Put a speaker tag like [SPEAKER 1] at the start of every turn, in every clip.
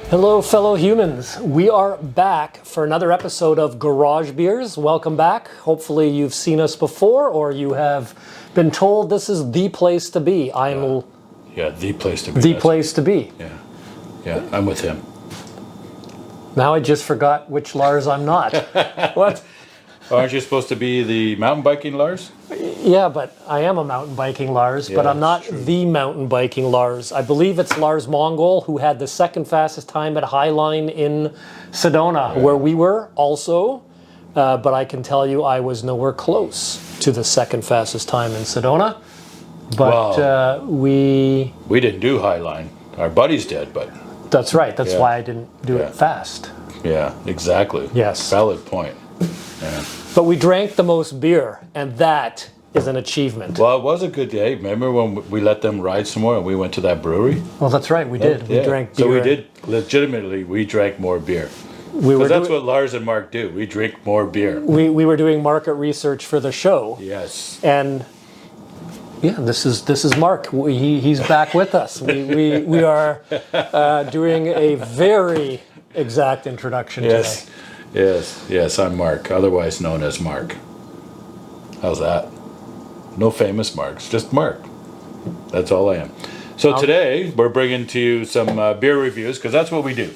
[SPEAKER 1] Hello, fellow humans. We are back for another episode of Garage Beers. Welcome back. Hopefully you've seen us before or you have been told this is the place to be.
[SPEAKER 2] The place to be.
[SPEAKER 1] The place to be.
[SPEAKER 2] Yeah, I'm with him.
[SPEAKER 1] Now I just forgot which Lars I'm not. What?
[SPEAKER 2] Aren't you supposed to be the mountain biking Lars?
[SPEAKER 1] Yeah, but I am a mountain biking Lars, but I'm not the mountain biking Lars. I believe it's Lars Mongol who had the second fastest time at Highline in Sedona, where we were also. But I can tell you I was nowhere close to the second fastest time in Sedona. But we
[SPEAKER 2] didn't do Highline. Our buddies did, but...
[SPEAKER 1] That's right. That's why I didn't do it fast.
[SPEAKER 2] Yeah, exactly.
[SPEAKER 1] Yes.
[SPEAKER 2] Valid point. Yeah.
[SPEAKER 1] But we drank the most beer, and that is an achievement.
[SPEAKER 2] Well, it was a good day. Remember when we let them ride some more and we went to that brewery?
[SPEAKER 1] Well, that's right. We did. We drank beer.
[SPEAKER 2] So we did, legitimately, we drank more beer. Because that's what Lars and Mark do. We drink more beer.
[SPEAKER 1] We were doing market research for the show.
[SPEAKER 2] Yes.
[SPEAKER 1] And yeah, this is Mark. He's back with us. We are doing a very exact introduction today.
[SPEAKER 2] Yes, I'm Mark, otherwise known as Mark. How's that? No famous Marks, just Mark. That's all I am. So today, we're bringing to you some beer reviews, because that's what we do.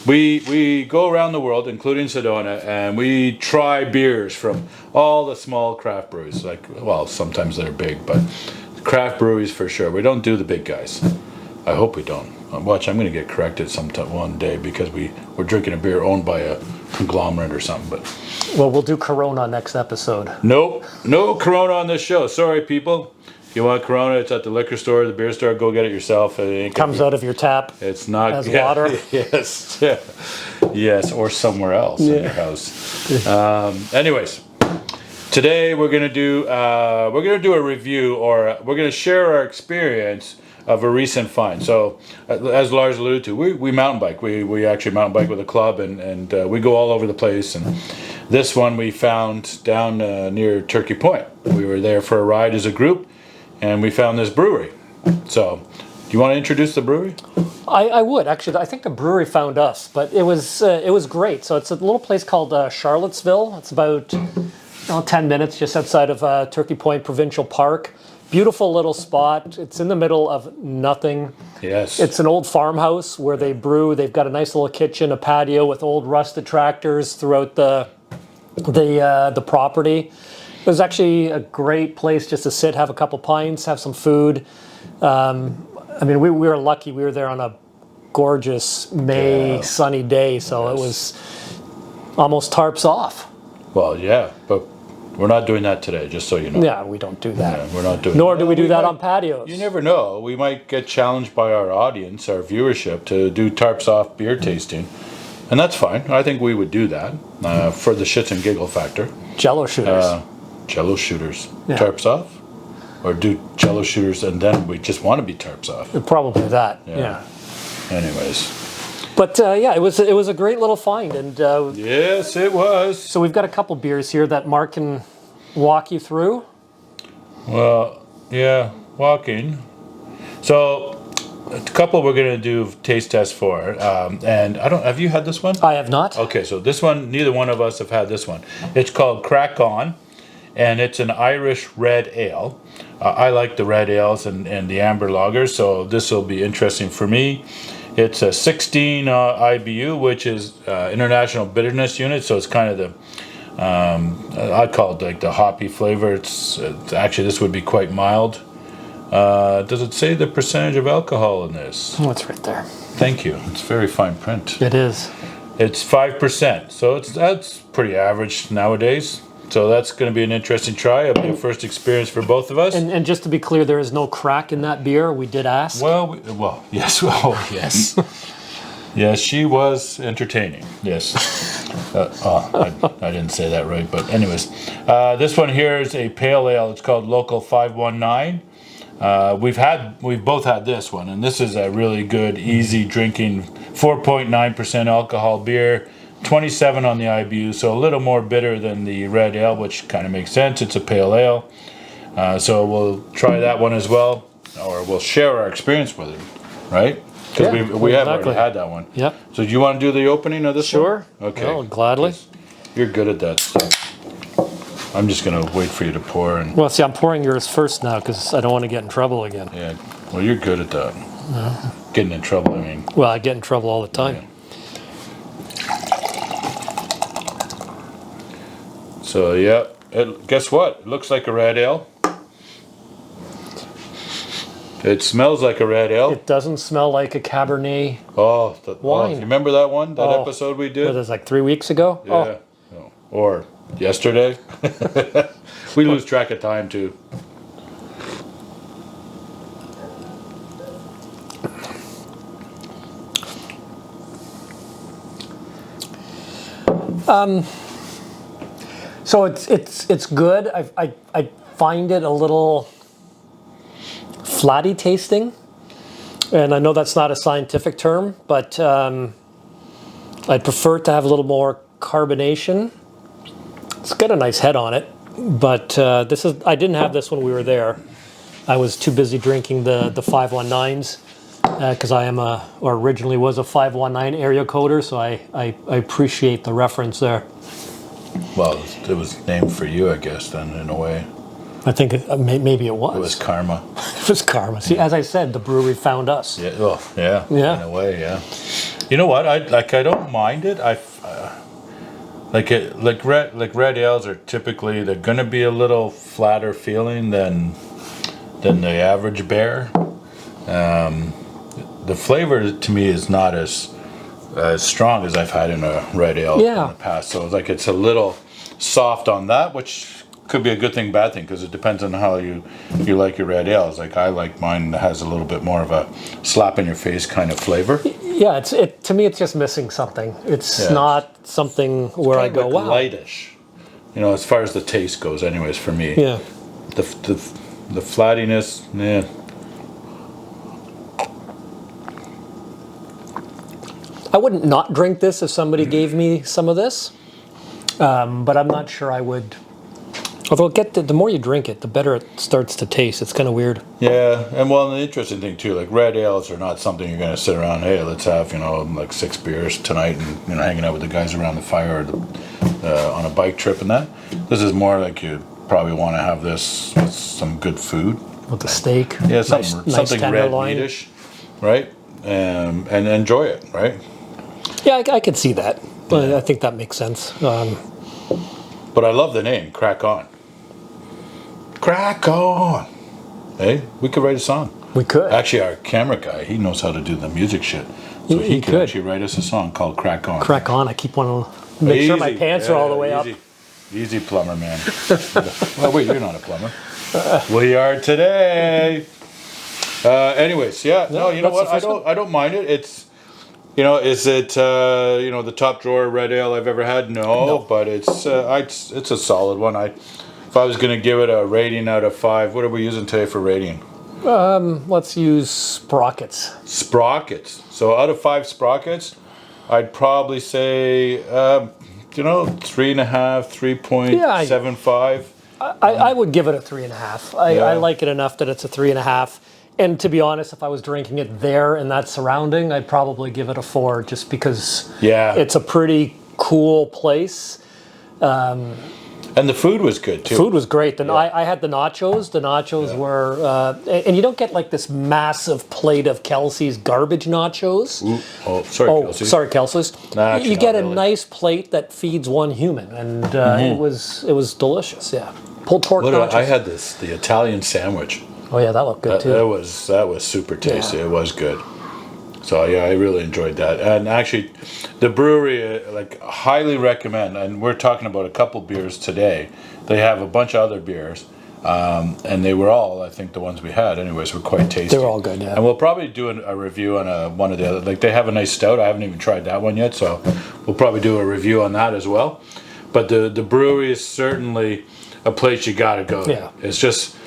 [SPEAKER 2] We go around the world, including Sedona, and we try beers from all the small craft breweries. Sometimes they're big, but craft breweries for sure. We don't do the big guys. I hope we don't. Watch, I'm going to get corrected one day because we're drinking a beer owned by a conglomerate or something. But
[SPEAKER 1] we'll do Corona next episode.
[SPEAKER 2] Nope, no Corona on this show. Sorry, people. If you want Corona, it's at the liquor store, the beer store. Go get it yourself. It
[SPEAKER 1] comes out of your tap.
[SPEAKER 2] It's not
[SPEAKER 1] as water.
[SPEAKER 2] Yes, or somewhere else in your house. Anyways, today we're gonna do a review, or we're gonna share our experience of a recent find. So, as Lars alluded to, we mountain bike. We actually mountain bike with a club, and we go all over the place. And this one we found down near Turkey Point. We were there for a ride as a group, and we found this brewery. So, do you want to introduce the brewery?
[SPEAKER 1] I would actually. I think the brewery found us, but it was great. So it's a little place called Charlottesville. It's about 10 minutes just outside of Turkey Point Provincial Park. Beautiful little spot. It's in the middle of nothing.
[SPEAKER 2] Yes.
[SPEAKER 1] It's an old farmhouse where they brew. They've got a nice little kitchen, a patio with old rusted tractors throughout the property. It was actually a great place just to sit, have a couple pints, have some food. We were lucky. We were there on a gorgeous May sunny day, so it was almost tarps off.
[SPEAKER 2] Well, yeah, but we're not doing that today, just so you know.
[SPEAKER 1] Yeah, we don't do that.
[SPEAKER 2] Yeah, we're not doing
[SPEAKER 1] Nor do we do that on patios.
[SPEAKER 2] You never know. We might get challenged by our audience, our viewership, to do tarps off beer tasting. And that's fine. I think we would do that for the shits and giggle factor.
[SPEAKER 1] Jello shooters.
[SPEAKER 2] Jello shooters.
[SPEAKER 1] Yeah.
[SPEAKER 2] Tarps off? Or do Jello shooters and then we just want to be tarps off?
[SPEAKER 1] Probably that, yeah.
[SPEAKER 2] Anyways.
[SPEAKER 1] But it was a great little find, and
[SPEAKER 2] yes, it was.
[SPEAKER 1] So we've got a couple beers here that Mark can walk you through.
[SPEAKER 2] Well, yeah, walking. So a couple we're gonna do taste tests for, and have you had this one?
[SPEAKER 1] I have not.
[SPEAKER 2] Okay, so this one, neither one of us have had this one. It's called Crack On, and it's an Irish red ale. I like the red ales and the amber lagers, so this will be interesting for me. It's a 16 IBU, which is International Bitterness Unit, so it's kind of the, I call it like the hoppy flavor. It's actually, this would be quite mild. Does it say the percentage of alcohol in this?
[SPEAKER 1] Oh, it's right there.
[SPEAKER 2] Thank you. It's very fine print.
[SPEAKER 1] It is.
[SPEAKER 2] It's 5%, so that's pretty average nowadays. So that's going to be an interesting try. It'll be a first experience for both of us.
[SPEAKER 1] And just to be clear, there is no crack in that beer. We did ask.
[SPEAKER 2] Yes. Yes. Yes, she was entertaining. Yes. I didn't say that right, but anyways. This one here is a pale ale. It's called Local 519. We've both had this one, and this is a really good, easy drinking, 4.9% alcohol beer. 27 on the IBU, so a little more bitter than the red ale, which kind of makes sense. It's a pale ale. So we'll try that one as well, or we'll share our experience with it, right? Because we have already had that one.
[SPEAKER 1] Yep.
[SPEAKER 2] So do you want to do the opening of this one?
[SPEAKER 1] Sure.
[SPEAKER 2] Okay.
[SPEAKER 1] Well, gladly.
[SPEAKER 2] You're good at that stuff. I'm just going to wait for you to pour. And
[SPEAKER 1] Well, see, I'm pouring yours first now because I don't want to get in trouble again.
[SPEAKER 2] yeah. Well, you're good at that. Getting in trouble, I mean.
[SPEAKER 1] Well, I get in trouble all the time.
[SPEAKER 2] Yeah. So, yeah. Guess what? It looks like a red ale. It smells like a red ale.
[SPEAKER 1] It doesn't smell like a Cabernet.
[SPEAKER 2] Wine. You remember that one? That
[SPEAKER 1] Oh.
[SPEAKER 2] episode we
[SPEAKER 1] What
[SPEAKER 2] did?
[SPEAKER 1] was it, like 3 weeks ago?
[SPEAKER 2] Yeah.
[SPEAKER 1] Oh,
[SPEAKER 2] No. Or yesterday. We lose track of time too.
[SPEAKER 1] so it's good. I find it a little flatty tasting, and I know that's not a scientific term, but I'd prefer it to have a little more carbonation. It's got a nice head on it, but I didn't have this when we were there. I was too busy drinking the 519s because I am or originally was a 519 area coder, so I appreciate the reference there.
[SPEAKER 2] Well, it was named for you, I guess, then, in a way.
[SPEAKER 1] I think maybe it was.
[SPEAKER 2] It was karma.
[SPEAKER 1] It was karma. See, as I said, the brewery found us.
[SPEAKER 2] Yeah, well, yeah,
[SPEAKER 1] Yeah.
[SPEAKER 2] in a way, yeah. You know what? I don't mind it. Like red ales are typically, they're gonna be a little flatter feeling than the average beer. The flavor to me is not as strong as I've had in a red ale in the past. So it's a little soft on that, which could be a good thing, bad thing, because it depends on how you like your red ales. Like I like mine that has a little bit more of a slap in your face kind of flavor.
[SPEAKER 1] Yeah, to me it's just missing something. It's not something where I go, wow.
[SPEAKER 2] Lightish, as far as the taste goes. Anyways, for me,
[SPEAKER 1] Yeah.
[SPEAKER 2] the flattiness, yeah.
[SPEAKER 1] I wouldn't not drink this if somebody gave me some of this, but I'm not sure I would. Although the more you drink it, the better it starts to taste. It's kind of weird.
[SPEAKER 2] Yeah, and well, the interesting thing too, like red ales are not something you're going to sit around. Hey, let's have like 6 beers tonight, and hanging out with the guys around the fire or on a bike trip and that. This is more like you probably want to have this with some good food.
[SPEAKER 1] With the steak.
[SPEAKER 2] Yeah,
[SPEAKER 1] nice
[SPEAKER 2] something red
[SPEAKER 1] tenderloin.
[SPEAKER 2] meatish, right? And enjoy it, right?
[SPEAKER 1] Yeah, I could see that. But I think that makes sense.
[SPEAKER 2] But I love the name, Crack On. Crack On! Hey, we could write a song.
[SPEAKER 1] We could.
[SPEAKER 2] Actually, our camera guy, he knows how to do the music shit. So he could actually write us a song called Crack On.
[SPEAKER 1] Crack On. I keep wanting to make sure my pants are all the way up.
[SPEAKER 2] Easy, plumber man. Well, wait, you're not a plumber. We are today. Anyways, yeah. No, you know what? I don't mind it. It's, is it the top drawer red ale I've ever had? No. But it's a solid one. If I was going to give it a rating out of 5, what are we using today for rating?
[SPEAKER 1] Let's use sprockets.
[SPEAKER 2] Sprockets. So out of 5 sprockets, I'd probably say 3.5, 3.75.
[SPEAKER 1] I would give it a 3.5. I like it enough that it's a 3.5. And to be honest, if I was drinking it there in that surrounding, I'd probably give it a 4, just because it's a pretty cool place.
[SPEAKER 2] And the food was good too.
[SPEAKER 1] Food was great. I had the nachos. The nachos were, and you don't get like this massive plate of Kelsey's garbage nachos.
[SPEAKER 2] Sorry,
[SPEAKER 1] Kelsey's.
[SPEAKER 2] Nah,
[SPEAKER 1] you get a nice plate that feeds one human, and it was delicious. Yeah, pulled pork nachos.
[SPEAKER 2] I had the Italian sandwich.
[SPEAKER 1] Oh yeah, that looked good too.
[SPEAKER 2] That was super tasty. It was good. So yeah, I really enjoyed that. And actually, the brewery, highly recommend. And we're talking about a couple beers today. They have a bunch of other beers, and they were all, I think, the ones we had. Anyways, were quite tasty.
[SPEAKER 1] They're all good, yeah.
[SPEAKER 2] And we'll probably do a review on one of the other. Like they have a nice stout. I haven't even tried that one yet, so we'll probably do a review on that as well. But the brewery is certainly a place you gotta go.
[SPEAKER 1] Yeah.
[SPEAKER 2] It's just.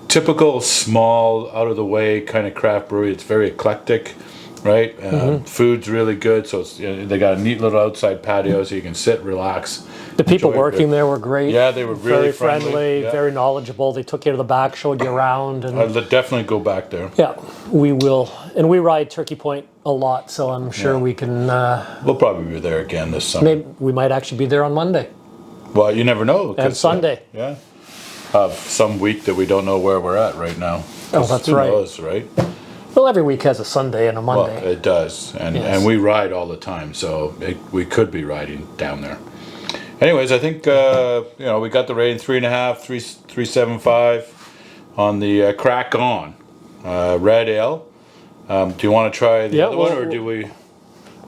[SPEAKER 2] Typical small, out of the way kind of craft brewery. It's very eclectic. right? Food's really good, so it's, they got a neat little outside patio, so you can sit, relax.
[SPEAKER 1] The people
[SPEAKER 2] enjoy it.
[SPEAKER 1] working there were great.
[SPEAKER 2] Yeah, they were really
[SPEAKER 1] very friendly,
[SPEAKER 2] yeah.
[SPEAKER 1] very knowledgeable. They took you to the back, showed you around, and
[SPEAKER 2] I'd definitely go back there.
[SPEAKER 1] yeah, we will. And we ride Turkey Point a lot, so I'm sure we can.
[SPEAKER 2] We'll probably be there again this summer.
[SPEAKER 1] Maybe we might actually be there on Monday
[SPEAKER 2] Well, you never know.
[SPEAKER 1] and Sunday.
[SPEAKER 2] Yeah. Some week that we don't know where we're at right now.
[SPEAKER 1] Oh, that's
[SPEAKER 2] who
[SPEAKER 1] right.
[SPEAKER 2] knows, right?
[SPEAKER 1] Well, every week has a Sunday and a
[SPEAKER 2] Well,
[SPEAKER 1] Monday.
[SPEAKER 2] it does, and
[SPEAKER 1] Yes.
[SPEAKER 2] and we ride all the time, so we could be riding down there. Anyways, I think we got the rating 3.5, 3.75 on the Crack On red ale. Do you want to try the other one, or do we?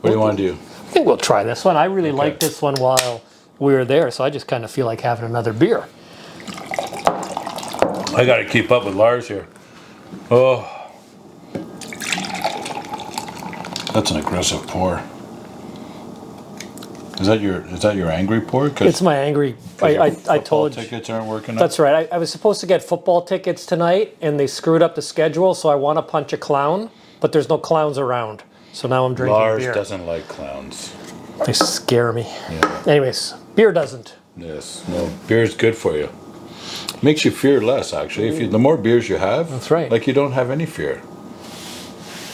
[SPEAKER 2] What do you want to do?
[SPEAKER 1] I think we'll try this one. I really liked this one while we were there, so I just kind of feel like having another beer.
[SPEAKER 2] I got to keep up with Lars here. Oh, that's an aggressive pour. Is that your angry pour?
[SPEAKER 1] It's my angry. I told you.
[SPEAKER 2] Tickets aren't working.
[SPEAKER 1] That's right. I was supposed to get football tickets tonight, and they screwed up the schedule. So I want to punch a clown, but there's no clowns around. So now I'm drinking
[SPEAKER 2] Lars
[SPEAKER 1] beer.
[SPEAKER 2] doesn't like clowns.
[SPEAKER 1] They scare me.
[SPEAKER 2] Yeah.
[SPEAKER 1] Anyways, beer doesn't.
[SPEAKER 2] Yes. No, beer's good for you. Makes you fear less, actually. The more beers you have,
[SPEAKER 1] that's right.
[SPEAKER 2] Like you don't have any fear.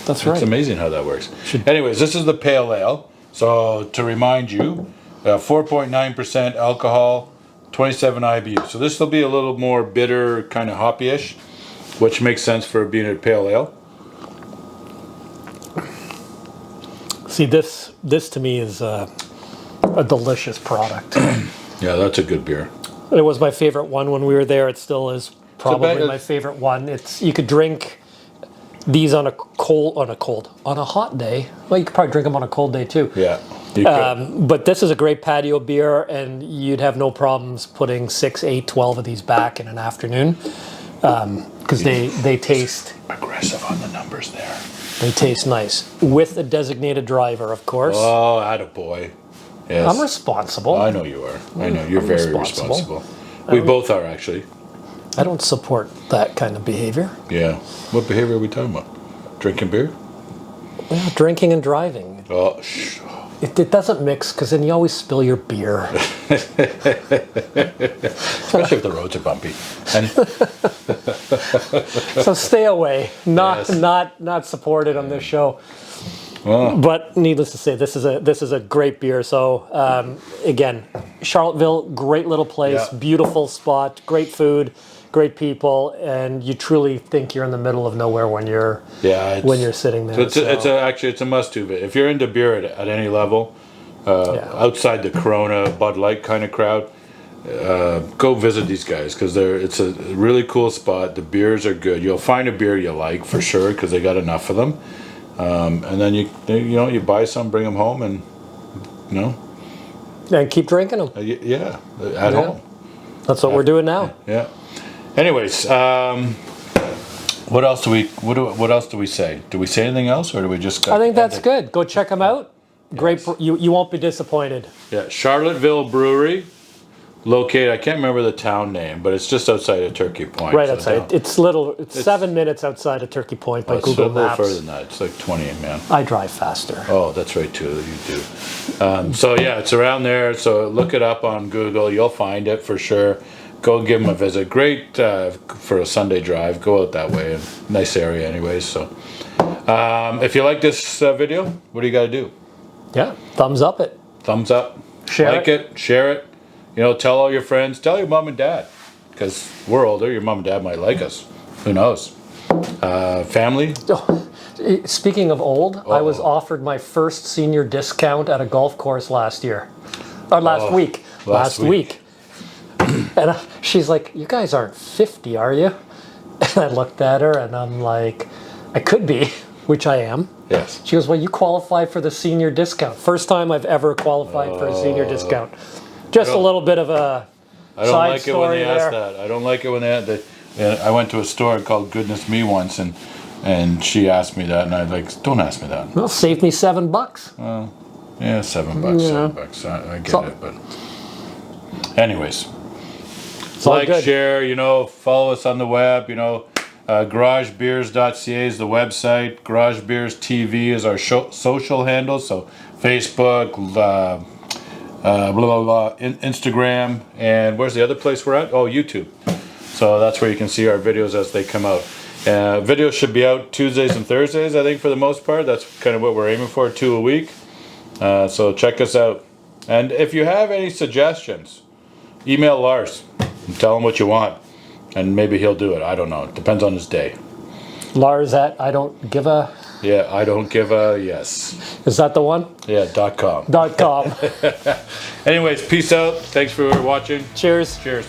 [SPEAKER 1] That's right.
[SPEAKER 2] It's amazing how that works. Anyways, this is the pale ale. So to remind you, 4.9% alcohol, 27 IBU. So this will be a little more bitter, kind of hoppy-ish, which makes sense for being a pale ale.
[SPEAKER 1] See, this to me is a delicious product.
[SPEAKER 2] Yeah, that's a good beer.
[SPEAKER 1] It was my favorite one when we were there. It still is probably my favorite one. You could drink these on a hot day. Well, you could probably drink them on a cold day too.
[SPEAKER 2] Yeah, you could.
[SPEAKER 1] But this is a great patio beer, and you'd have no problems putting 6, 8, 12 of these back in an afternoon because they taste
[SPEAKER 2] aggressive on the numbers there.
[SPEAKER 1] They taste nice with a designated driver, of course.
[SPEAKER 2] Oh, attaboy. Yes.
[SPEAKER 1] I'm responsible.
[SPEAKER 2] I know you are. I know you're very responsible. We both are, actually.
[SPEAKER 1] I don't support that kind of behavior.
[SPEAKER 2] Yeah. What behavior are we talking about? Drinking beer?
[SPEAKER 1] Well, drinking and driving.
[SPEAKER 2] Oh,
[SPEAKER 1] It doesn't mix because then you always spill your beer.
[SPEAKER 2] Especially if the roads are bumpy. And
[SPEAKER 1] So stay away. Not supported on this show. Well, but needless to say, this is a great beer. So again, Charlotteville, great little place, beautiful spot, great food, great people, and you truly think you're in the middle of nowhere when you're sitting there.
[SPEAKER 2] So it's a must-do. If you're into beer at any level, outside the Corona, Bud Light kind of crowd, go visit these guys because it's a really cool spot. The beers are good. You'll find a beer you like for sure because they got enough of them. And then you buy some, bring them home, and
[SPEAKER 1] and keep drinking them.
[SPEAKER 2] At home.
[SPEAKER 1] That's what we're doing now.
[SPEAKER 2] Yeah. Anyways, what else do we say? Do we say anything else, or do we just?
[SPEAKER 1] I think that's good. Go check them out. Great. You won't be disappointed.
[SPEAKER 2] Yeah, Charlotteville Brewery. Located, I can't remember the town name, but it's just outside of Turkey Point.
[SPEAKER 1] Right outside. It's 7 minutes outside of Turkey Point by Google Maps. It's a little
[SPEAKER 2] further than that. It's like 20, man.
[SPEAKER 1] I drive faster.
[SPEAKER 2] Oh, that's right too. You do. So yeah, it's around there. So look it up on Google. You'll find it for sure. Go give them a visit. Great for a Sunday drive. Go out that way. Nice area, anyways. So if you like this video, what do you got to do?
[SPEAKER 1] Yeah, thumbs up it.
[SPEAKER 2] Thumbs up.
[SPEAKER 1] Share
[SPEAKER 2] it. Share it. Tell all your friends, tell your mom and dad, because we're older. Your mom and dad might like us. Who knows? Family.
[SPEAKER 1] Oh, speaking of old, I was offered my first senior discount at a golf course last week. Last week. And she's like, "You guys aren't 50, are you?" And I looked at her and I'm like, "I could be," which I am.
[SPEAKER 2] Yes.
[SPEAKER 1] She goes, "Well, you qualify for the senior discount." First time I've ever qualified for a senior discount. Just a little bit of a
[SPEAKER 2] I don't
[SPEAKER 1] side
[SPEAKER 2] like it when
[SPEAKER 1] story
[SPEAKER 2] they
[SPEAKER 1] there.
[SPEAKER 2] ask that. I don't like it when they ask that. I went to a store called Goodness Me once, and she asked me that, and I don't ask me that.
[SPEAKER 1] Well, saved me $7.
[SPEAKER 2] Well, yeah, $7. $7. I get it, but anyways,
[SPEAKER 1] it's all
[SPEAKER 2] like,
[SPEAKER 1] good.
[SPEAKER 2] share, follow us on the web, GarageBeers.ca is the website. Garage Beers TV is our social handle. So Facebook, blah, blah, blah, Instagram. And where's the other place we're at? Oh, YouTube. So that's where you can see our videos as they come out. Videos should be out Tuesdays and Thursdays, I think, for the most part. That's kind of what we're aiming for, 2 a week. So check us out. And if you have any suggestions, email Lars and tell him what you want. And maybe he'll do it. I don't know. It depends on his day.
[SPEAKER 1] Lars at I don't give a...
[SPEAKER 2] Yeah, I don't give a... Yes.
[SPEAKER 1] Is that the one?
[SPEAKER 2] Yeah, .com.
[SPEAKER 1] .com.
[SPEAKER 2] Anyways, peace out. Thanks for watching.
[SPEAKER 1] Cheers.
[SPEAKER 2] Cheers.